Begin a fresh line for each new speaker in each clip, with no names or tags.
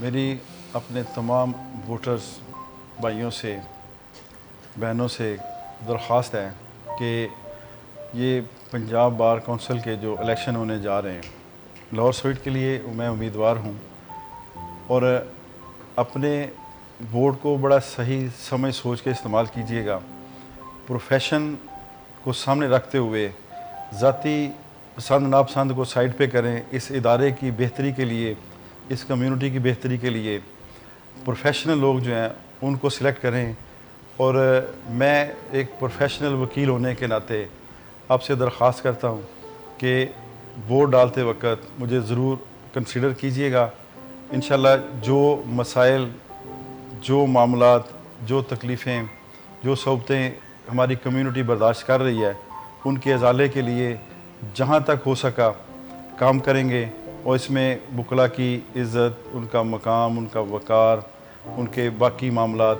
میری اپنے تمام ووٹرز بھائیوں سے بہنوں سے درخواست ہے کہ یہ پنجاب بار کونسل کے جو الیکشن ہونے جا رہے ہیں لاہور سیٹ کے لیے میں امیدوار ہوں، اور اپنے ووٹ کو بڑا صحیح سمجھ سوچ کے استعمال کیجیے گا، پروفیشن کو سامنے رکھتے ہوئے ذاتی پسند ناپسند کو سائڈ پہ کریں، اس ادارے کی بہتری کے لیے، اس کمیونٹی کی بہتری کے لیے پروفیشنل لوگ جو ہیں ان کو سلیکٹ کریں۔ اور میں ایک پروفیشنل وکیل ہونے کے ناطے آپ سے درخواست کرتا ہوں کہ ووٹ ڈالتے وقت مجھے ضرور کنسیڈر کیجیے گا۔ انشاءاللہ جو مسائل، جو معاملات، جو تکلیفیں، جو صعوبتیں ہماری کمیونٹی برداشت کر رہی ہے ان کے ازالے کے لیے جہاں تک ہو سکا کام کریں گے، اور اس میں وکلاء کی عزت، ان کا مقام، ان کا وقار، ان کے باقی معاملات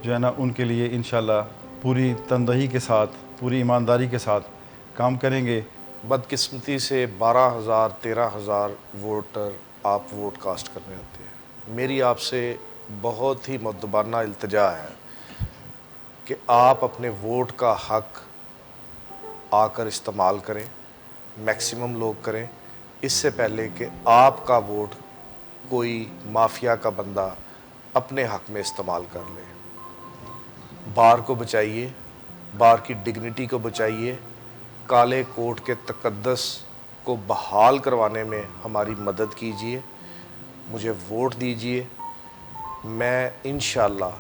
جو ہے نا ان کے لیے انشاءاللہ پوری تندہی کے ساتھ، پوری ایمانداری کے ساتھ کام کریں گے۔
بدقسمتی سے 12,000 13,000 ووٹر آپ ووٹ کاسٹ کرنے ہوتے ہیں۔ میری آپ سے بہت ہی مؤدبانہ التجا ہے کہ آپ اپنے ووٹ کا حق آ کر استعمال کریں، میکسیمم لوگ کریں، اس سے پہلے کہ آپ کا ووٹ کوئی مافیا کا بندہ اپنے حق میں استعمال کر لے۔ بار کو بچائیے، بار کی ڈگنیٹی کو بچائیے، کالے کوٹ کے تقدس کو بحال کروانے میں ہماری مدد کیجیے، مجھے ووٹ دیجیے۔ میں انشاءاللہ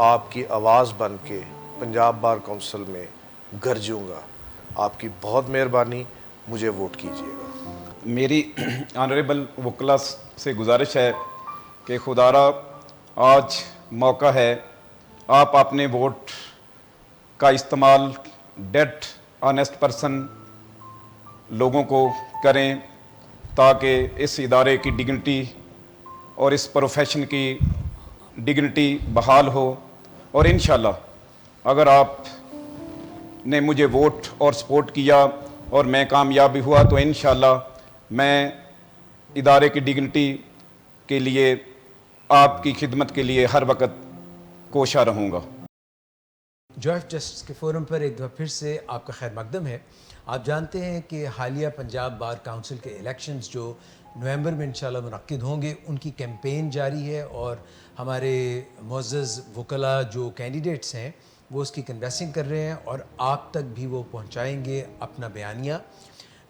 آپ کی آواز بن کے پنجاب بار کونسل میں گرجوں گا۔ آپ کی بہت مہربانی، مجھے ووٹ کیجیے گا۔
میری آنریبل وکلاء سے گزارش ہے کہ خدارا آج موقع ہے، آپ اپنے ووٹ کا استعمال ڈیٹ آنیسٹ پرسن لوگوں کو کریں تاکہ اس ادارے کی ڈگنیٹی اور اس پروفیشن کی ڈگنیٹی بحال ہو۔ اور انشاءاللہ اگر آپ نے مجھے ووٹ اور سپورٹ کیا اور میں کامیاب ہوا تو انشاءاللہ میں ادارے کی ڈگنیٹی کے لیے، آپ کی خدمت کے لیے ہر وقت کوشاں رہوں گا۔
جوائف جسٹس کے فورم پر ایک دفعہ پھر سے آپ کا خیر مقدم ہے۔ آپ جانتے ہیں کہ حالیہ پنجاب بار کونسل کے الیکشنز جو نومبر میں انشاءاللہ منعقد ہوں گے، ان کی کیمپین جاری ہے، اور ہمارے معزز وکلاء جو کینڈیڈیٹس ہیں وہ اس کی کنویسنگ کر رہے ہیں اور آپ تک بھی وہ پہنچائیں گے اپنا بیانیہ۔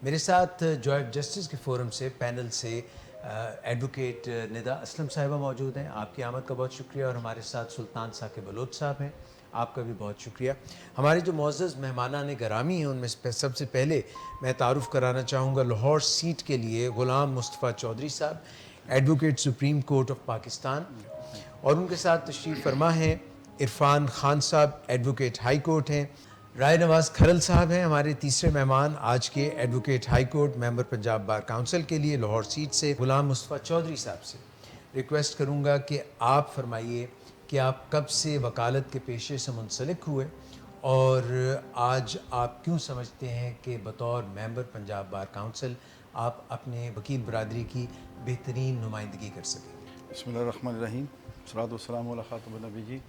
میرے ساتھ جوائف جسٹس کے فورم سے پینل سے ایڈوکیٹ ندا اسلم صاحبہ موجود ہیں، آپ کی آمد کا بہت شکریہ، اور ہمارے ساتھ سلطان ثاقب بلوچ صاحب ہیں، آپ کا بھی بہت شکریہ۔ ہمارے جو معزز مہمانان گرامی ہیں ان میں سب سے پہلے میں تعارف کرانا چاہوں گا لاہور سیٹ کے لیے غلام مصطفیٰ چودھری صاحب، advocate supreme court of Pakistan, اور ان کے ساتھ تشریف فرما ہیں عرفان خان صاحب، ایڈوکیٹ ہائی کورٹ ہیں۔ رائے نواز کھرل صاحب ہیں ہمارے تیسرے مہمان آج کے، ایڈوکیٹ ہائی کورٹ، ممبر پنجاب بار کونسل کے لیے لاہور سیٹ سے۔ غلام مصطفیٰ چودھری صاحب سے ریکویسٹ کروں گا کہ آپ فرمائیے کہ آپ کب سے وکالت کے پیشے سے منسلک ہوئے، اور آج آپ کیوں سمجھتے ہیں کہ بطور ممبر پنجاب بار کونسل آپ اپنے وکیل برادری کی بہترین نمائندگی کر سکیں۔
بسم اللہ الرحمن الرحیم، والصلاۃ والسلام علی خاتم النبیین۔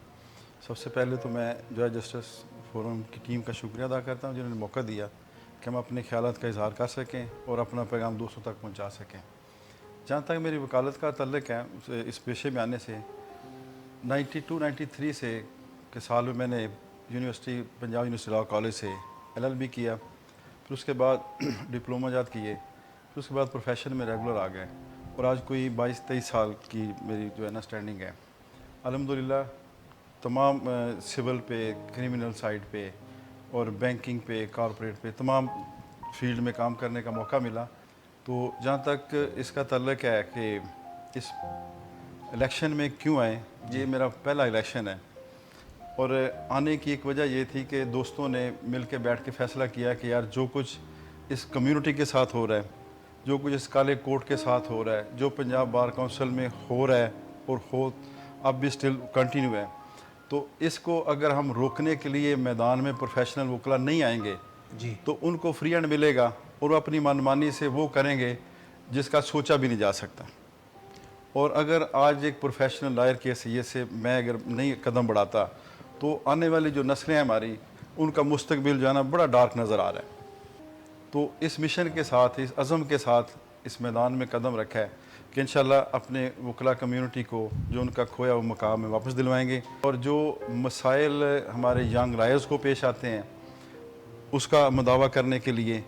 سب سے پہلے تو میں جوائف جسٹس فورم کی ٹیم کا شکریہ ادا کرتا ہوں جنہوں نے موقع دیا کہ ہم اپنے خیالات کا اظہار کر سکیں اور اپنا پیغام دوسروں تک پہنچا سکیں۔ جہاں تک میری وکالت کا تعلق ہے اس پیشے میں آنے سے 92-93 سے کے سال میں نے university Punjab university law college سے LLB کیا، پھر اس کے بعد ڈپلومہ جات کیے، پھر اس کے بعد پروفیشن میں ریگولر آ گئے، اور آج کوئی 22-23 سال کی میری جو ہے نا اسٹینڈنگ ہے۔ الحمدللہ تمام سول پہ، کرمنل سائڈ پہ اور بینکنگ پہ، کارپوریٹ پہ، تمام فیلڈ میں کام کرنے کا موقع ملا۔ تو جہاں تک اس کا تعلق ہے کہ اس الیکشن میں کیوں آئے، یہ میرا پہلا الیکشن ہے، اور آنے کی ایک وجہ یہ تھی کہ دوستوں نے مل کے بیٹھ کے فیصلہ کیا کہ یار جو کچھ اس کمیونٹی کے ساتھ ہو رہا ہے، جو کچھ اس کالے کوٹ کے ساتھ ہو رہا ہے، جو پنجاب بار کونسل میں ہو رہا ہے اور اب بھی سٹل کنٹینیو ہے، تو اس کو اگر ہم روکنے کے لیے میدان میں پروفیشنل وکلا نہیں آئیں گے تو ان کو فری ہینڈ ملے گا اور وہ اپنی منمانی سے وہ کریں گے جس کا سوچا بھی نہیں جا سکتا۔ اور اگر آج ایک پروفیشنل لائر کی حیثیت سے میں اگر نہیں قدم بڑھاتا تو آنے والی جو نسلیں ہیں ہماری ان کا مستقبل جو ہے نا بڑا ڈارک نظر آ رہا ہے. تو اس مشن کے ساتھ اس عزم کے ساتھ اس میدان میں قدم رکھا ہے کہ انشاءاللہ اپنے وکلا کمیونٹی کو جو ان کا کھویا ہوا مقام ہے واپس دلوائیں گے, اور جو مسائل ہمارے ینگ لائرز کو پیش آتے ہیں اس کا مداوع کرنے کے لیے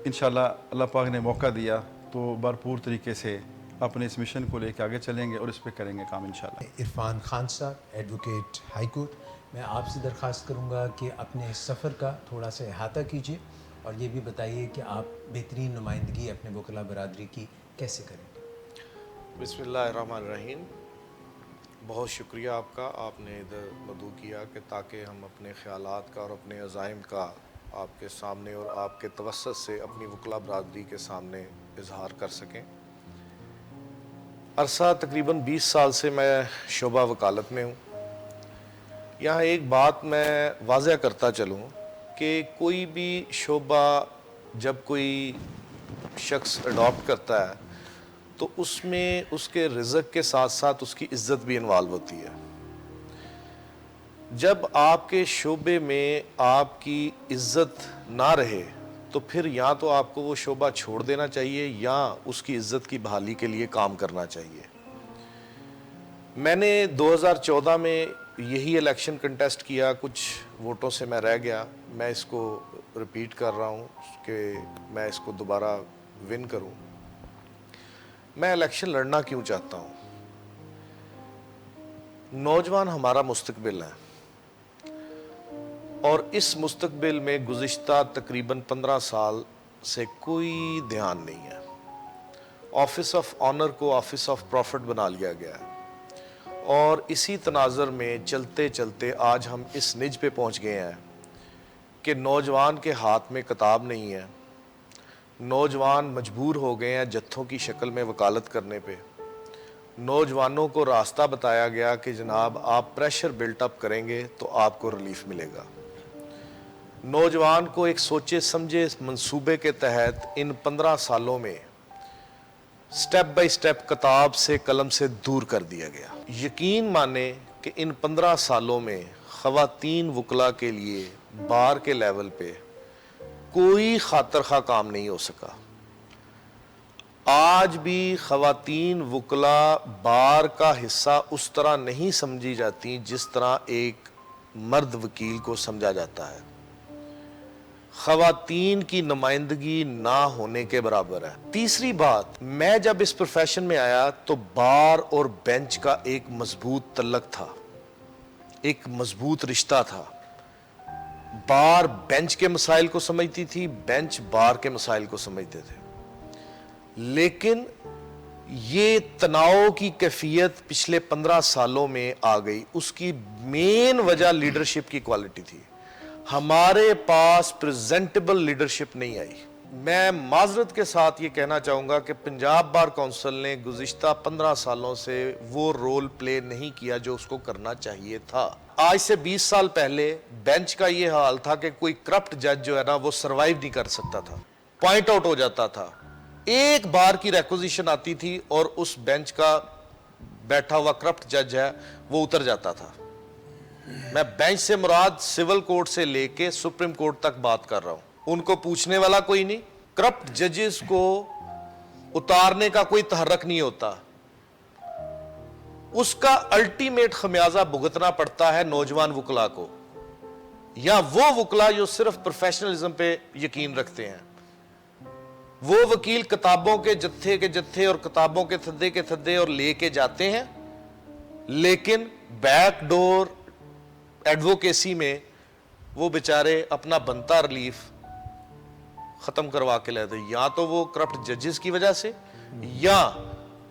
انشاءاللہ اللہ پاک نے موقع دیا تو بھرپور طریقے سے اپنے اس مشن کو لے کے آگے چلیں گے اور اس پہ کریں گے کام انشاءاللہ.
عرفان خان صاحب, ایڈوکیٹ ہائی کورٹ, میں آپ سے درخواست کروں گا کہ اپنے اس سفر کا تھوڑا سا احاطہ کیجیے اور یہ بھی بتائیے کہ آپ بہترین نمائندگی اپنے وکلا برادری کی کیسے کریں گے.
بسم اللہ الرحمن الرحیم. بہت شکریہ آپ کا, آپ نے ادھر مدعو کیا کہ تاکہ ہم اپنے خیالات کا اور اپنے عزائم کا آپ کے سامنے اور آپ کے توسط سے اپنی وکلا برادری کے سامنے اظہار کر سکیں. عرصہ تقریباً 20 سال سے میں شعبہ وکالت میں ہوں. یہاں ایک بات میں واضح کرتا چلوں کہ کوئی بھی شعبہ جب کوئی شخص اڈاپٹ کرتا ہے تو اس میں اس کے رزق کے ساتھ ساتھ اس کی عزت بھی انوالو ہوتی ہے. جب آپ کے شعبے میں آپ کی عزت نہ رہے تو پھر یا تو آپ کو وہ شعبہ چھوڑ دینا چاہیے یا اس کی عزت کی بحالی کے لیے کام کرنا چاہیے. میں نے 2014 میں یہی الیکشن کنٹیسٹ کیا, کچھ ووٹوں سے میں رہ گیا. میں اس کو رپیٹ کر رہا ہوں کہ میں اس کو دوبارہ ون کروں. میں الیکشن لڑنا کیوں چاہتا ہوں؟ نوجوان ہمارا مستقبل ہے اور اس مستقبل میں گزشتہ تقریباً 15 سال سے کوئی دھیان نہیں ہے. آفس آف آنر کو آفس آف پروفٹ بنا لیا گیا ہے اور اسی تناظر میں چلتے چلتے آج ہم اس نج پہ پہنچ گئے ہیں کہ نوجوان کے ہاتھ میں کتاب نہیں ہے. نوجوان مجبور ہو گئے ہیں جتھوں کی شکل میں وکالت کرنے پہ. نوجوانوں کو راستہ بتایا گیا کہ جناب آپ پریشر بلٹ اپ کریں گے تو آپ کو ریلیف ملے گا. نوجوان کو ایک سوچے سمجھے منصوبے کے تحت ان 15 سالوں میں سٹیپ بائی سٹیپ کتاب سے قلم سے دور کر دیا گیا. یقین مانے کہ ان 15 سالوں میں خواتین وکلا کے لیے بار کے لیول پہ کوئی خاطر خواہ کام نہیں ہو سکا. آج بھی خواتین وکلا بار کا حصہ اس طرح نہیں سمجھی جاتی جس طرح ایک مرد وکیل کو سمجھا جاتا ہے. خواتین کی نمائندگی نہ ہونے کے برابر ہے. تیسری بات, میں جب اس پروفیشن میں آیا تو بار اور بینچ کا ایک مضبوط تعلق تھا, ایک مضبوط رشتہ تھا. بار بینچ کے مسائل کو سمجھتی تھی, بینچ بار کے مسائل کو سمجھتے تھے. لیکن یہ تناؤ کی کیفیت پچھلے 15 سالوں میں آ گئی. اس کی مین وجہ لیڈرشپ کی کوالٹی تھی. ہمارے پاس پریزنٹیبل لیڈرشپ نہیں آئی. میں معذرت کے ساتھ یہ کہنا چاہوں گا کہ پنجاب بار کونسل نے گزشتہ 15 سالوں سے وہ رول پلے نہیں کیا جو اس کو کرنا چاہیے تھا. آج سے 20 سال پہلے بینچ کا یہ حال تھا کہ کوئی کرپٹ جج جو ہے نا وہ سروائیو نہیں کر سکتا تھا, پوائنٹ آؤٹ ہو جاتا تھا. ایک بار کی ریکوزیشن آتی تھی اور اس بینچ کا بیٹھا ہوا کرپٹ جج ہے وہ اتر جاتا تھا. میں بینچ سے مراد سول کورٹ سے لے کے سپریم کورٹ تک بات کر رہا ہوں. ان کو پوچھنے والا کوئی نہیں. کرپٹ ججز کو اتارنے کا کوئی تحرک نہیں ہوتا. اس کا الٹیمیٹ خمیازہ بھگتنا پڑتا ہے نوجوان وکلا کو, یا وہ وکلا جو صرف پروفیشنلزم پہ یقین رکھتے ہیں. وہ وکیل کتابوں کے جتھے اور کتابوں کے تھدے اور لے کے جاتے ہیں, لیکن بیک ڈور ایڈوکیسی میں وہ بیچارے اپنا بنتا ریلیف ختم کروا کے لیتے ہیں, یا تو وہ کرپٹ ججز کی وجہ سے یا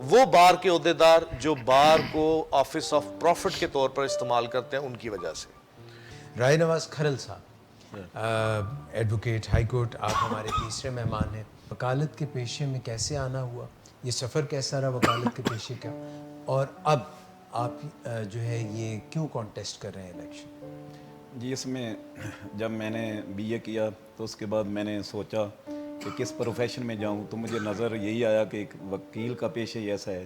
وہ بار کے عہدیدار جو بار کو آفس آف پروفٹ کے طور پر استعمال کرتے ہیں ان کی وجہ سے.
رائے نواز کھرل صاحب, ایڈوکیٹ ہائی کورٹ, آپ ہمارے تیسرے مہمان ہیں. وکالت کے پیشے میں کیسے آنا ہوا, یہ سفر کیسا رہا وکالت کے پیشے کا, اور اب آپ جو ہے یہ کیوں کانٹیسٹ کر رہے ہیں الیکشن؟
جی, اس میں جب میں نے بی اے کیا تو اس کے بعد میں نے سوچا کہ کس پروفیشن میں جاؤں, تو مجھے نظر یہی آیا کہ ایک وکیل کا پیشہ ایسا ہے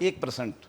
1%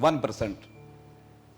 1%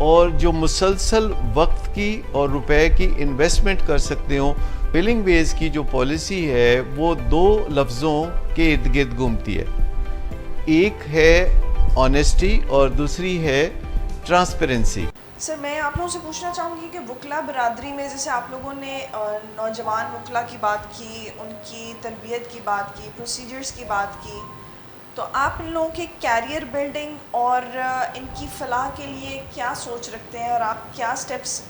اور جو مسلسل وقت کی اور روپے کی انویسٹمنٹ کر سکتے ہوں. بلنگ ویز کی جو پالیسی ہے وہ دو لفظوں کے ارد گرد گھومتی ہے. ایک ہے آنیسٹی اور دوسری ہے ٹرانسپیرنسی.
سر میں آپ لوگوں سے پوچھنا چاہوں گی کہ وکلا برادری میں جیسے آپ لوگوں نے نوجوان وکلا کی بات کی, ان کی تربیت کی بات کی, پروسیجرز کی بات کی, تو آپ ان لوگوں کے کیریئر بلڈنگ اور ان کی فلاح کے لیے کیا سوچ رکھتے ہیں, اور آپ کیا سٹیپس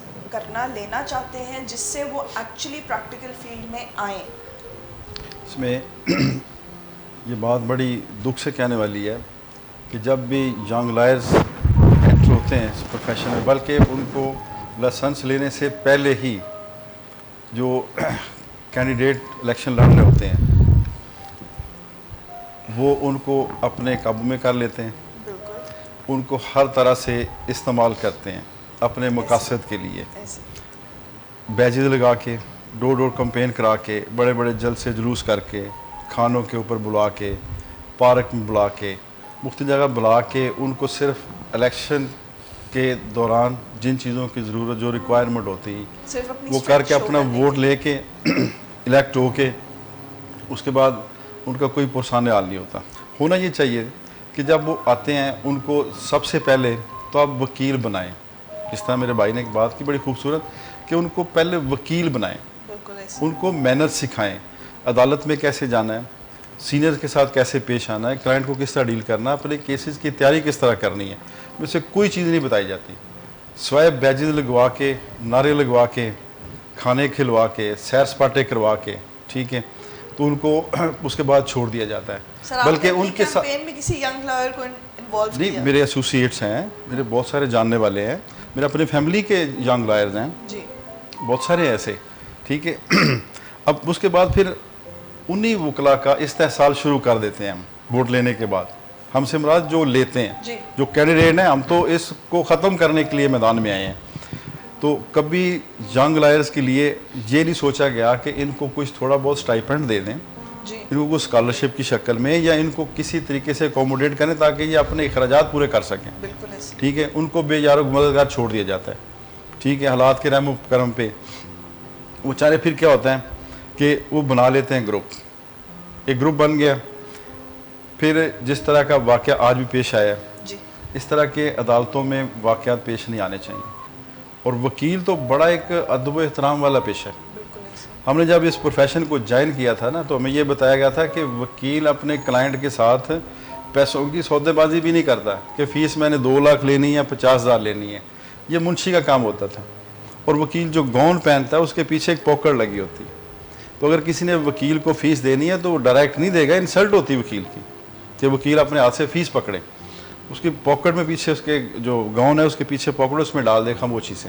لینا چاہتے ہیں جس سے وہ ایکچولی پریکٹیکل فیلڈ میں آئیں؟
اس میں یہ بات بڑی دکھ سے کہنے والی ہے کہ جب بھی ینگ لائرز انٹر ہوتے ہیں اس پروفیشن میں, بلکہ ان کو لائسنس لینے سے پہلے ہی جو کینڈیڈیٹ الیکشن لڑنے ہوتے ہیں وہ ان کو اپنے قابو میں کر لیتے ہیں, ان کو ہر طرح سے استعمال کرتے ہیں اپنے مقاصد کے لیے. بیجز لگا کے, ڈور ڈور کمپین کرا کے, بڑے بڑے جلسے جلوس کر کے, کھانوں کے اوپر بلا کے, پارک میں بلا کے, مختلف جگہ بلا کے ان کو صرف الیکشن کے دوران جن چیزوں کی ضرورت جو ریکوائرمنٹ ہوتی ہے وہ کر کے اپنا ووٹ لے کے الیکٹ ہو کے اس کے بعد ان کا کوئی پرسان حال نہیں ہوتا. ہونا یہ چاہیے کہ جب وہ آتے ہیں ان کو سب سے پہلے تو آپ وکیل بنائیں. اس طرح میرے بھائی نے ایک بات کی بڑی خوبصورت کہ ان کو پہلے وکیل بنائیں, ان کو مینر سکھائیں, عدالت میں کیسے جانا ہے, سینئر کے ساتھ کیسے پیش آنا ہے, کلائنٹ کو کس طرح ڈیل کرنا ہے, اپنے کیسز کی تیاری کس طرح کرنی ہے, میں سے کوئی چیز نہیں بتائی جاتی. سوائے بیجز لگوا کے, نعرے لگوا کے, کھانے کھلوا کے, سیر سپاٹے کروا کے, ٹھیک ہے, تو ان کو اس کے بعد چھوڑ دیا جاتا ہے. بلکہ ان کے ساتھ
کسی ینگ لائر کو انوالو
نہیں, میرے ایسوسیٹس ہیں, میرے بہت سارے جاننے والے ہیں, میرے اپنے فیملی کے ینگ لائرز ہیں
جی,
بہت سارے ایسے, ٹھیک ہے. اب اس کے بعد پھر انہی وکلا کا استحصال شروع کر دیتے ہیں ہم ووٹ لینے کے بعد. ہم سے مراد جو لیتے ہیں, جو کینڈیڈیٹ ہیں, ہم تو اس کو ختم کرنے کے لیے میدان میں آئے ہیں. تو کبھی ینگ لائرز کے لیے یہ نہیں سوچا گیا کہ ان کو کچھ تھوڑا بہت سٹائپنڈ دے دیں, ان کو اسکالرشپ کی شکل میں, یا ان کو کسی طریقے سے اکوموڈیٹ کریں تاکہ یہ اپنے اخراجات پورے کر سکیں. ٹھیک ہے, ان کو بے یار و مددگار چھوڑ دیا جاتا ہے. ٹھیک ہے, حالات کے رحم و کرم پہ وہ چارے پھر کیا ہوتا ہے کہ وہ بنا لیتے ہیں گروپ, ایک گروپ بن گیا. پھر جس طرح کا واقعہ آج بھی پیش آیا اس طرح کے عدالتوں میں واقعات پیش نہیں آنے چاہیے. اور وکیل تو بڑا ایک ادب و احترام والا پیشہ ہے. ہم نے جب اس پروفیشن کو جوائن کیا تھا نا تو ہمیں یہ بتایا گیا تھا کہ وکیل اپنے کلائنٹ کے ساتھ پیسوں کی سودے بازی بھی نہیں کرتا کہ فیس میں نے 2 لاکھ لینی ہے یا 50,000 لینی ہے. یہ منشی کا کام ہوتا تھا. اور وکیل جو گاؤن پہنتا ہے اس کے پیچھے ایک پاکٹ لگی ہوتی ہے. تو اگر کسی نے وکیل کو فیس دینی ہے تو وہ ڈائریکٹ نہیں دے گا, انسلٹ ہوتی وکیل کی کہ وکیل اپنے ہاتھ سے فیس پکڑے. اس کی پاکٹ میں پیچھے اس کے جو گاؤن ہے اس کے پیچھے پاکٹ اس میں ڈال دے خاموشی سے.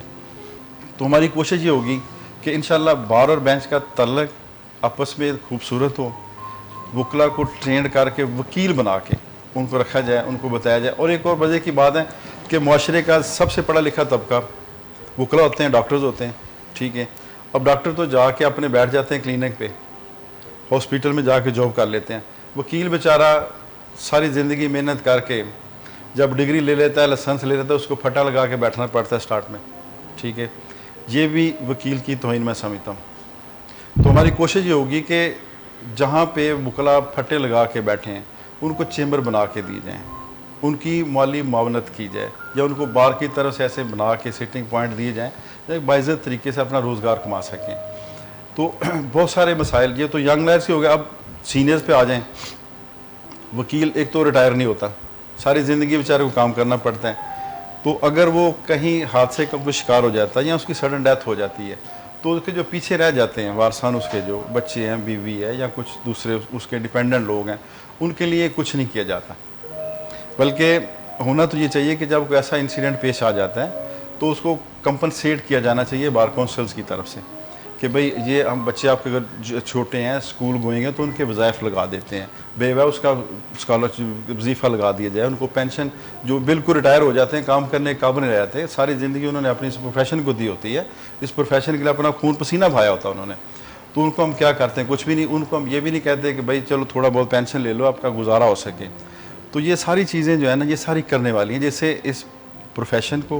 تو ہماری کوشش یہ ہوگی کہ انشاءاللہ بار اور بینچ کا تعلق آپس میں خوبصورت ہو, وکلا کو ٹرینڈ کر کے وکیل بنا کے ان کو رکھا جائے, ان کو بتایا جائے. اور ایک اور وجہ کی بات ہے کہ معاشرے کا سب سے پڑھا لکھا طبقہ وکلا ہوتے ہیں, ڈاکٹرز ہوتے ہیں, ٹھیک ہے. اب ڈاکٹر تو جا کے اپنے بیٹھ جاتے ہیں کلینک پہ, ہاسپیٹل میں جا کے جاب کر لیتے ہیں. وکیل بیچارہ ساری زندگی محنت کر کے جب ڈگری لے لیتا ہے, لائسنس لے لیتا ہے, اس کو پھٹا لگا کے بیٹھنا پڑتا ہے سٹارٹ میں, ٹھیک ہے. یہ بھی وکیل کی توہین میں سمجھتا ہوں. تو ہماری کوشش یہ ہوگی کہ جہاں پہ وکلا پھٹے لگا کے بیٹھے ہیں ان کو چیمبر بنا کے دی جائیں, ان کی مالی معاونت کی جائے, یا ان کو بار کی طرف سے ایسے بنا کے سیٹنگ پوائنٹ دیے جائیں جو باعزت طریقے سے اپنا روزگار کما سکیں. تو بہت سارے مسائل, یہ تو ینگ لائرز ہی ہو گیا. اب سینئرز پہ آ جائیں. وکیل ایک تو ریٹائر نہیں ہوتا, ساری زندگی بیچارے کو کام کرنا پڑتا ہے. تو اگر وہ کہیں حادثے کا کوئی شکار ہو جاتا ہے یا اس کی سڈن ڈیتھ ہو جاتی ہے تو اس کے جو پیچھے رہ جاتے ہیں وارثان, اس کے جو بچے ہیں, بیوی ہے یا کچھ دوسرے اس کے ڈیپینڈنٹ لوگ ہیں, ان کے لیے کچھ نہیں کیا جاتا. بلکہ ہونا تو یہ چاہیے کہ جب کوئی ایسا انسیڈنٹ پیش آ جاتا ہے تو اس کو کمپنسیٹ کیا جانا چاہیے بار کونسلز کی طرف سے کہ بھئی یہ ہم بچے آپ کے اگر چھوٹے ہیں, اسکول گوئیں گے تو ان کے وظائف لگا دیتے ہیں, بیوہ اس کا اسکالرشپ وظیفہ لگا دیا جائے, ان کو پینشن, جو بالکل ریٹائر ہو جاتے ہیں, کام کرنے کے قابل نہیں رہ جاتے, ساری زندگی انہوں نے اپنی اس پروفیشن کو دی ہوتی ہے, اس پروفیشن کے لیے اپنا خون پسینہ بہایا ہوتا ہے انہوں نے. تو ان کو ہم کیا کرتے ہیں, کچھ بھی نہیں. ان کو ہم یہ بھی نہیں کہتے کہ بھائی چلو تھوڑا بہت پینشن لے لو, آپ کا گزارا ہو سکے. تو یہ ساری چیزیں جو ہے نا یہ ساری کرنے والی ہیں, جیسے اس پروفیشن کو,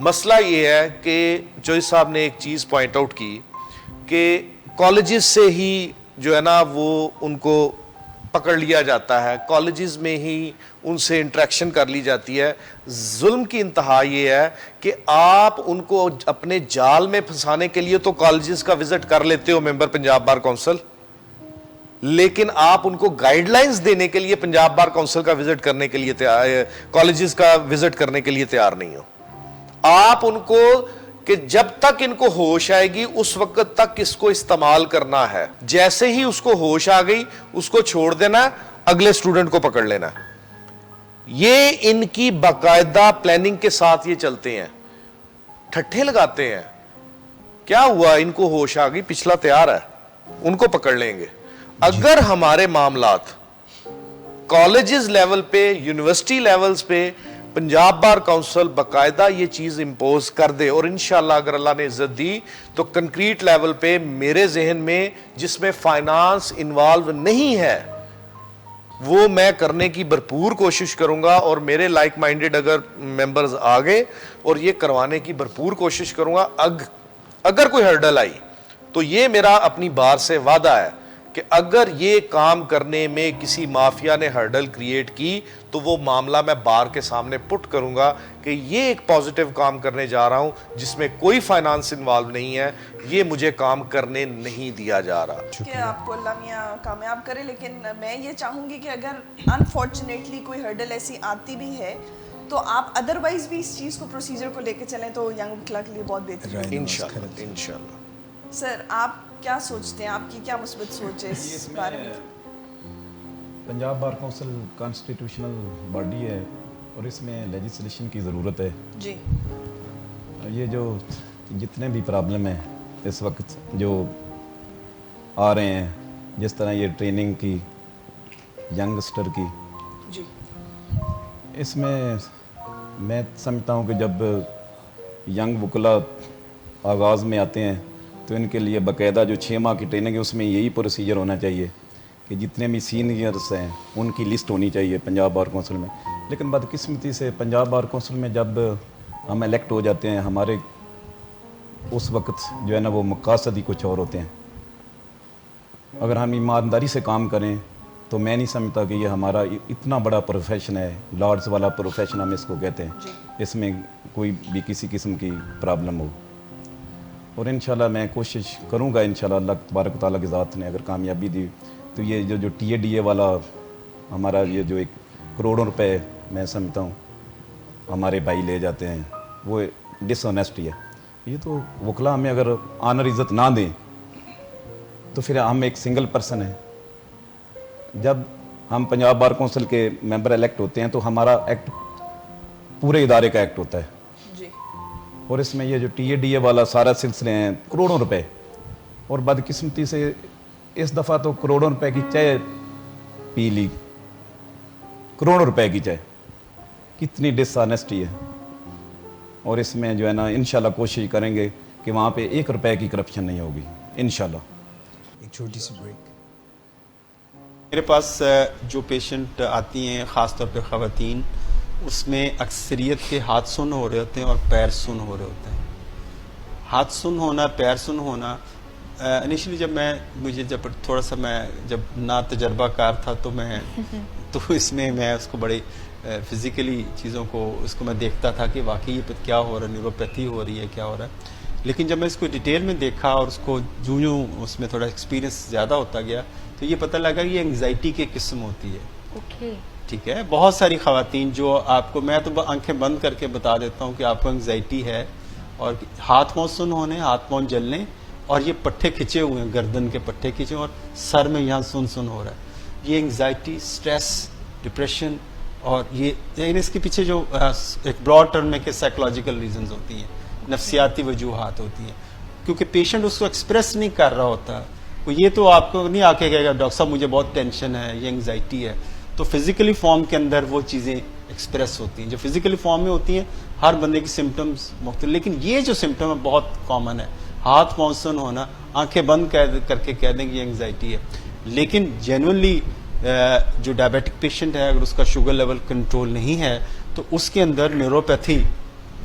مسئلہ یہ ہے کہ جوئی صاحب نے ایک چیز پوائنٹ آؤٹ کی کہ کالجز سے ہی جو ہے نا وہ ان کو پکڑ لیا جاتا ہے, کالجز میں ہی ان سے انٹریکشن کر لی جاتی ہے. ظلم کی انتہا یہ ہے کہ آپ ان کو اپنے جال میں پھنسانے کے لیے تو کالجز کا وزٹ کر لیتے ہو ممبر پنجاب بار کونسل, لیکن آپ ان کو گائیڈ لائنز دینے کے لیے پنجاب بار کونسل کا وزٹ کرنے کے لیے کالجز کا وزٹ کرنے کے لیے تیار نہیں ہو. آپ ان کو کہ جب تک ان کو ہوش آئے گی اس وقت تک اس کو استعمال کرنا ہے, جیسے ہی اس کو ہوش آ گئی اس کو چھوڑ دینا, اگلے سٹوڈنٹ کو پکڑ لینا. یہ ان کی باقاعدہ پلاننگ کے ساتھ یہ چلتے ہیں, ٹھٹھے لگاتے ہیں. کیا ہوا, ان کو ہوش آ گئی, پچھلا تیار ہے, ان کو پکڑ لیں گے. اگر ہمارے معاملات کالجز لیول پہ, یونیورسٹی لیولز پہ پنجاب بار کونسل باقاعدہ یہ چیز امپوز کر دے, اور انشاءاللہ اگر اللہ نے عزت دی تو کنکریٹ لیول پہ میرے ذہن میں جس میں فائنانس انوالو نہیں ہے وہ میں کرنے کی بھرپور کوشش کروں گا, اور میرے لائک مائنڈڈ اگر ممبرز آگے اور یہ کروانے کی بھرپور کوشش کروں گا. اگر کوئی ہرڈل آئی تو یہ میرا اپنی بار سے وعدہ ہے کہ اگر یہ کام کرنے میں کسی مافیا نے ہرڈل کریٹ کی تو وہ معاملہ میں بار کے سامنے پٹ کروں گا کہ یہ ایک پازیٹیو کام کرنے جا رہا ہوں جس میں کوئی فائنانس انوالو نہیں ہے, یہ مجھے کام کرنے نہیں دیا جا رہا.
کہ آپ کو اللہ میاں کامیاب کرے, لیکن میں یہ چاہوں گی کہ اگر انفارچونیٹلی کوئی ہرڈل ایسی آتی بھی ہے تو آپ ادروائز بھی اس چیز کو پروسیجر کو لے کے چلیں تو ینگ وکلا کے لیے بہت بہتر ہے
انشاءاللہ.
سر آپ کیا سوچتے ہیں, آپ کی کیا مثبت سوچ ہے اس بارے میں؟
Punjab bar council constitutional body ہے اور اس میں لیجسلیشن کی ضرورت ہے.
جی
یہ جو جتنے بھی پرابلم ہیں اس وقت جو آ رہے ہیں, جس طرح یہ ٹریننگ کی ینگسٹر کی,
جی
اس میں سمجھتا ہوں کہ جب ینگ وکلا آغاز میں آتے ہیں تو ان کے لیے باقاعدہ جو 6 ماہ کی ٹریننگ ہے اس میں یہی پروسیجر ہونا چاہیے کہ جتنے بھی سینئرس ہیں ان کی لسٹ ہونی چاہیے پنجاب بار کونسل میں. لیکن بدقسمتی سے پنجاب بار کونسل میں جب ہم الیکٹ ہو جاتے ہیں ہمارے اس وقت جو ہے نا وہ مقاصد ہی کچھ اور ہوتے ہیں. اگر ہم ایمانداری سے کام کریں تو میں نہیں سمجھتا کہ یہ ہمارا اتنا بڑا پروفیشن ہے, لارڈز والا پروفیشن ہم اس کو کہتے ہیں, اس میں کوئی بھی کسی قسم کی پرابلم ہو. اور انشاءاللہ میں کوشش کروں گا انشاءاللہ اللہ تبارک و تعالیٰ کی ذات نے اگر کامیابی دی تو یہ جو ٹی اے ڈی اے والا ہمارا یہ جو 1 کروڑ روپے میں سمجھتا ہوں ہمارے بھائی لے جاتے ہیں وہ ڈس آنیسٹی ہے. یہ تو وکلا ہمیں اگر آنر عزت نہ دیں تو پھر ہم ایک سنگل پرسن ہیں. جب ہم پنجاب بار کونسل کے ممبر الیکٹ ہوتے ہیں تو ہمارا ایکٹ پورے ادارے کا ایکٹ ہوتا ہے, اور اس میں یہ جو ٹی اے ڈی اے والا سارا سلسلے ہیں کروڑوں روپے, اور بدقسمتی سے اس دفعہ تو کروڑوں روپے کی چائے پی لی, کروڑوں روپے کی چائے, کتنی ڈس آنیسٹی ہے. اور اس میں جو ہے نا انشاءاللہ کوشش کریں گے کہ وہاں پہ 1 روپے کی کرپشن نہیں ہوگی انشاءاللہ.
ایک چھوٹی سی بریک.
میرے پاس جو پیشنٹ آتی ہیں خاص طور پہ خواتین, اس میں اکثریت کے ہاتھ سن ہو رہے ہوتے ہیں اور پیر سن ہو رہے ہوتے ہیں. ہاتھ سن ہونا, پیر سن ہونا, انیشلی جب تھوڑا سا میں جب نا تجربہ کار تھا تو اس میں اس کو بڑے فزیکلی چیزوں کو اس کو میں دیکھتا تھا کہ واقعی یہ کیا ہو رہا ہے, نیوروپیتھی ہو رہی ہے, کیا ہو رہا ہے. لیکن جب میں اس کو ڈیٹیل میں دیکھا اور اس کو جو اس میں تھوڑا ایکسپیرینس زیادہ ہوتا گیا تو یہ پتہ لگا کہ یہ انگزائٹی کی قسم ہوتی ہے. ٹھیک ہے, بہت ساری خواتین جو آپ کو, میں تو آنکھیں بند کر کے بتا دیتا ہوں کہ آپ کو انگزائٹی ہے اور ہاتھ پاؤں سن ہونے, ہاتھ پاؤں جلنے, اور یہ پٹھے کھچے ہوئے ہیں, گردن کے پٹھے کھچے اور سر میں یہاں سن ہو رہا ہے. یہ انگزائٹی, سٹریس, ڈپریشن, اور یہ اس کے پیچھے جو ایک براڈ ٹرم میں کہ سائیکولوجیکل ریزنز ہوتی ہیں, نفسیاتی وجوہات ہوتی ہیں, کیونکہ پیشنٹ اس کو ایکسپریس نہیں کر رہا ہوتا. یہ تو آپ کو نہیں آ کے کہے گا ڈاکٹر صاحب مجھے بہت ٹینشن ہے, یہ انگزائٹی ہے. تو فزیکلی فارم کے اندر وہ چیزیں ایکسپریس ہوتی ہیں جو فزیکلی فارم میں ہوتی ہیں. ہر بندے کی سمٹمز مختلف, لیکن یہ جو سمٹم ہے بہت کامن ہے, ہاتھ پاؤں سن ہونا, آنکھیں بند کر کے کہہ دیں کہ یہ انگزائٹی ہے. لیکن جینوئنلی جو ڈائبیٹک پیشنٹ ہے اگر اس کا شوگر لیول کنٹرول نہیں ہے تو اس کے اندر نیوروپیتھی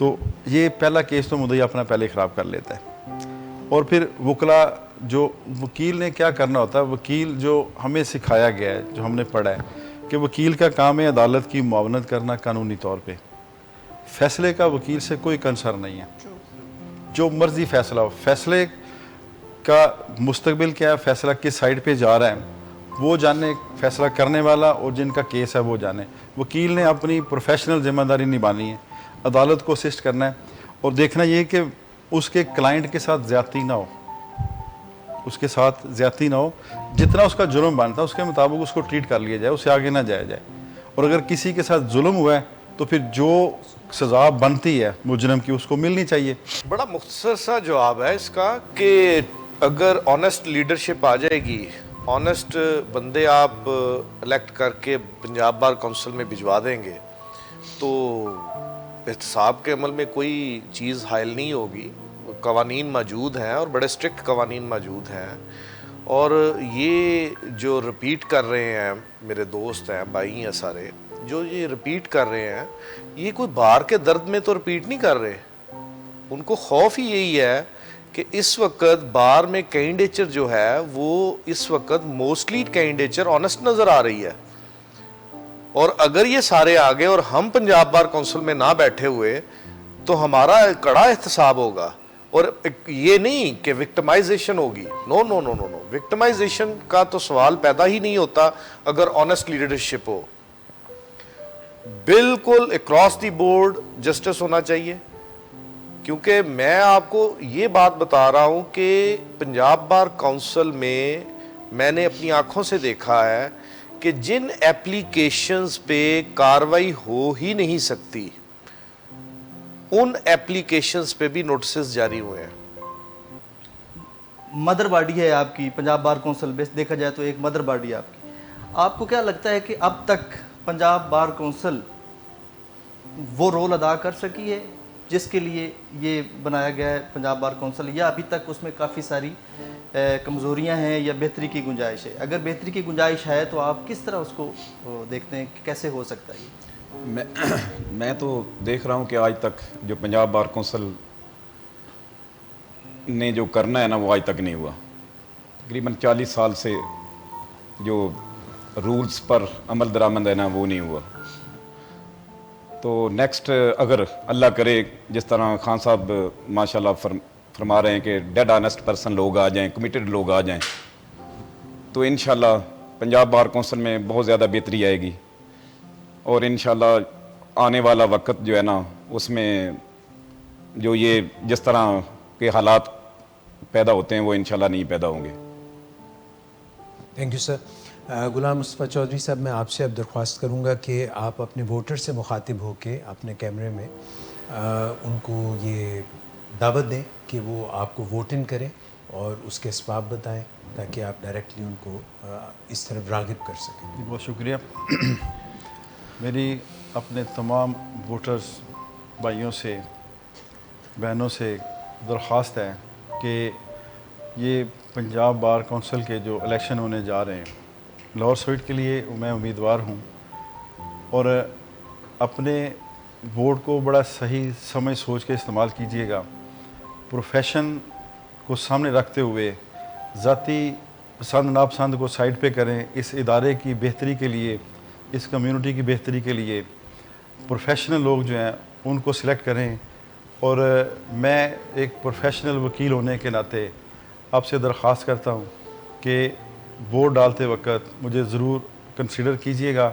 تو یہ پہلا کیس تو مدعی اپنا پہلے خراب کر لیتا ہے. اور پھر وکلا جو وکیل نے کیا کرنا ہوتا ہے, وکیل جو ہمیں سکھایا گیا ہے, جو ہم نے پڑھا ہے کہ وکیل کا کام ہے عدالت کی معاونت کرنا قانونی طور پہ. فیصلے کا وکیل سے کوئی کنسرن نہیں ہے, جو مرضی فیصلہ ہو, فیصلے کا مستقبل کیا ہے, فیصلہ کس سائڈ پہ جا رہا ہے وہ جانے, فیصلہ کرنے والا اور جن کا کیس ہے وہ جانے. وکیل نے اپنی پروفیشنل ذمہ داری نبھانی ہے, عدالت کو اسسٹ کرنا ہے اور دیکھنا یہ کہ اس کے کلائنٹ کے ساتھ زیادتی نہ ہو, اس کے ساتھ زیادتی نہ ہو, جتنا اس کا جرم بنتا ہے اس کے مطابق اس کو ٹریٹ کر لیا جائے, اس سے آگے نہ جایا جائے. اور اگر کسی کے ساتھ ظلم ہوا ہے تو پھر جو سزا بنتی ہے مجرم کی اس کو ملنی چاہیے.
بڑا مختصر سا جواب ہے اس کا کہ اگر آنیسٹ لیڈرشپ آ جائے گی, آنیسٹ بندے آپ الیکٹ کر کے پنجاب بار کونسل میں بھجوا دیں گے تو احتساب کے عمل میں کوئی چیز حائل نہیں ہوگی. قوانین موجود ہیں اور بڑے اسٹرکٹ قوانین موجود ہیں, اور یہ جو رپیٹ کر رہے ہیں میرے دوست ہیں, بھائی ہیں سارے, جو یہ رپیٹ کر رہے ہیں یہ کوئی بار کے درد میں تو رپیٹ نہیں کر رہے. ان کو خوف ہی یہی ہے کہ اس وقت بار میں کینڈیچر جو ہے وہ اس وقت موسٹلی کینڈیچر آنیسٹ نظر آ رہی ہے, اور اگر یہ سارے آگے اور ہم پنجاب بار کونسل میں نہ بیٹھے ہوئے تو ہمارا کڑا احتساب ہوگا. اور یہ نہیں کہ وکٹمائزیشن ہوگی, نو نو نو نو نو, وکٹمائزیشن کا تو سوال پیدا ہی نہیں ہوتا اگر آنیسٹ لیڈرشپ ہو. بالکل اکراس دی بورڈ جسٹس ہونا چاہیے, کیونکہ میں آپ کو یہ بات بتا رہا ہوں کہ پنجاب بار کونسل میں نے اپنی آنکھوں سے دیکھا ہے کہ جن ایپلیکیشنز پہ کاروائی ہو ہی نہیں سکتی ان ایپلیکیشنز پہ بھی نوٹسز جاری ہوئے ہیں.
مدر باڈی ہے آپ کی پنجاب بار کونسل, بیس دیکھا جائے تو ایک مدر باڈی ہے آپ کی. آپ کو کیا لگتا ہے کہ اب تک پنجاب بار کونسل وہ رول ادا کر سکی ہے جس کے لیے یہ بنایا گیا ہے پنجاب بار کونسل, یا ابھی تک اس میں کافی ساری کمزوریاں ہیں یا بہتری کی گنجائش ہے؟ اگر بہتری کی گنجائش ہے تو آپ کس طرح اس کو دیکھتے ہیں کہ کیسے ہو سکتا ہے؟
میں تو دیکھ رہا ہوں کہ آج تک جو پنجاب بار کونسل نے جو کرنا ہے نا وہ آج تک نہیں ہوا. تقریباً 40 سال سے جو رولز پر عمل درآمد ہے نا وہ نہیں ہوا. تو نیکسٹ اگر اللہ کرے جس طرح خان صاحب ماشاءاللہ فرما رہے ہیں کہ ڈیڈ آنیسٹ پرسن لوگ آ جائیں, کمیٹڈ لوگ آ جائیں, تو انشاءاللہ پنجاب بار کونسل میں بہت زیادہ بہتری آئے گی. اور انشاءاللہ آنے والا وقت جو ہے نا اس میں جو یہ جس طرح کے حالات پیدا ہوتے ہیں وہ انشاءاللہ نہیں پیدا ہوں گے.
تھینک یو سر. غلام مصطفیٰ چودھری صاحب, میں آپ سے اب درخواست کروں گا کہ آپ اپنے ووٹر سے مخاطب ہو کے اپنے کیمرے میں ان کو یہ دعوت دیں کہ وہ آپ کو ووٹ ان کریں اور اس کے اسباب بتائیں تاکہ آپ ڈائریکٹلی ان کو اس طرف راغب کر سکیں.
بہت شکریہ. میری اپنے تمام ووٹرز بھائیوں سے بہنوں سے درخواست ہے کہ یہ پنجاب بار کونسل کے جو الیکشن ہونے جا رہے ہیں لاہور سیٹ کے لیے میں امیدوار ہوں, اور اپنے ووٹ کو بڑا صحیح سمجھ سوچ کے استعمال کیجیے گا. پروفیشن کو سامنے رکھتے ہوئے ذاتی پسند ناپسند کو سائڈ پہ کریں. اس ادارے کی بہتری کے لیے, اس کمیونٹی کی بہتری کے لیے پروفیشنل لوگ جو ہیں ان کو سلیکٹ کریں. اور میں ایک پروفیشنل وکیل ہونے کے ناطے آپ سے درخواست کرتا ہوں کہ ووٹ ڈالتے وقت مجھے ضرور کنسیڈر کیجیے گا.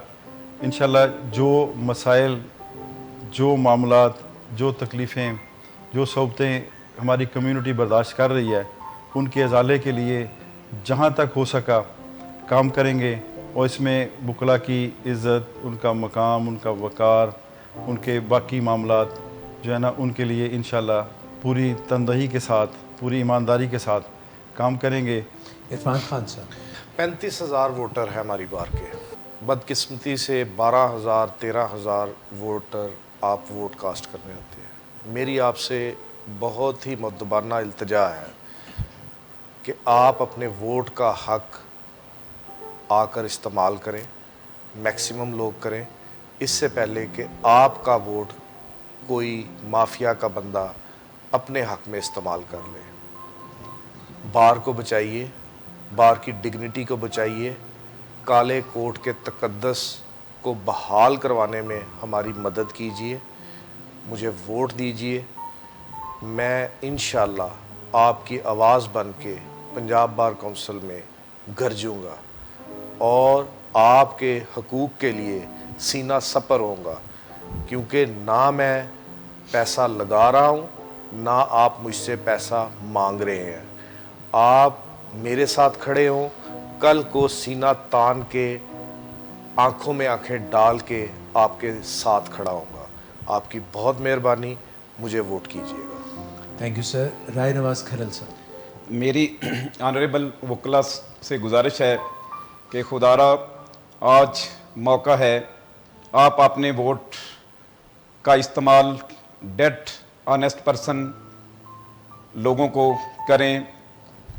انشاءاللہ جو مسائل, جو معاملات, جو تکلیفیں, جو صعوبتیں ہماری کمیونٹی برداشت کر رہی ہے ان کے ازالے کے لیے جہاں تک ہو سکا کام کریں گے. اور اس میں وکلا کی عزت, ان کا مقام, ان کا وقار, ان کے باقی معاملات جو ہے نا ان کے لیے انشاءاللہ پوری تندہی کے ساتھ, پوری ایمانداری کے ساتھ کام کریں گے.
عرفان خان صاحب.
35,000 ووٹر ہیں ہماری بار کے. بدقسمتی سے 12,000 13,000 ووٹر آپ ووٹ کاسٹ کرنے آتے ہیں. میری آپ سے بہت ہی مؤدبانہ التجا ہے کہ آپ اپنے ووٹ کا حق آ کر استعمال کریں, میکسیمم لوگ کریں, اس سے پہلے کہ آپ کا ووٹ کوئی مافیا کا بندہ اپنے حق میں استعمال کر لے. بار کو بچائیے, بار کی ڈگنیٹی کو بچائیے, کالے کوٹ کے تقدس کو بحال کروانے میں ہماری مدد کیجیے, مجھے ووٹ دیجیے. میں انشاءاللہ آپ کی آواز بن کے پنجاب بار کونسل میں گرجوں گا اور آپ کے حقوق کے لیے سینہ سپر ہوں گا, کیونکہ نہ میں پیسہ لگا رہا ہوں نہ آپ مجھ سے پیسہ مانگ رہے ہیں. آپ میرے ساتھ کھڑے ہوں, کل کو سینہ تان کے آنکھوں میں آنکھیں ڈال کے آپ کے ساتھ کھڑا ہوں گا. آپ کی بہت مہربانی, مجھے ووٹ کیجیے گا.
Thank you sir. Rai Nawaz Kharal Sahib.
میری آنریبل وکلا سے گزارش ہے کہ خدارا آج موقع ہے, آپ اپنے ووٹ کا استعمال ڈیٹ آنیسٹ پرسن لوگوں کو کریں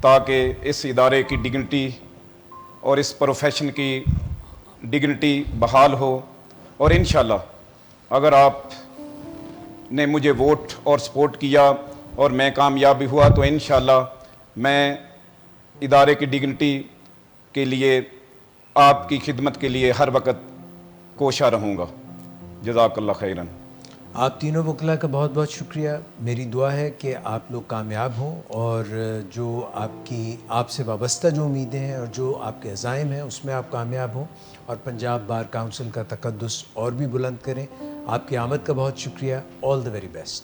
تاکہ اس ادارے کی ڈگنیٹی اور اس پروفیشن کی ڈگنیٹی بحال ہو. اور انشاءاللہ اگر آپ نے مجھے ووٹ اور سپورٹ کیا اور میں کامیاب ہوا تو انشاءاللہ میں ادارے کی ڈگنیٹی کے لیے آپ کی خدمت کے لیے ہر وقت کوشاں رہوں گا. جزاک اللہ خیراً.
آپ تینوں وکلا کا بہت بہت شکریہ. میری دعا ہے کہ آپ لوگ کامیاب ہوں اور جو آپ سے وابستہ جو امیدیں ہیں اور جو آپ کے عزائم ہیں اس میں آپ کامیاب ہوں اور پنجاب بار کونسل کا تقدس اور بھی بلند کریں. آپ کی آمد کا بہت شکریہ. آل دی ویری بیسٹ.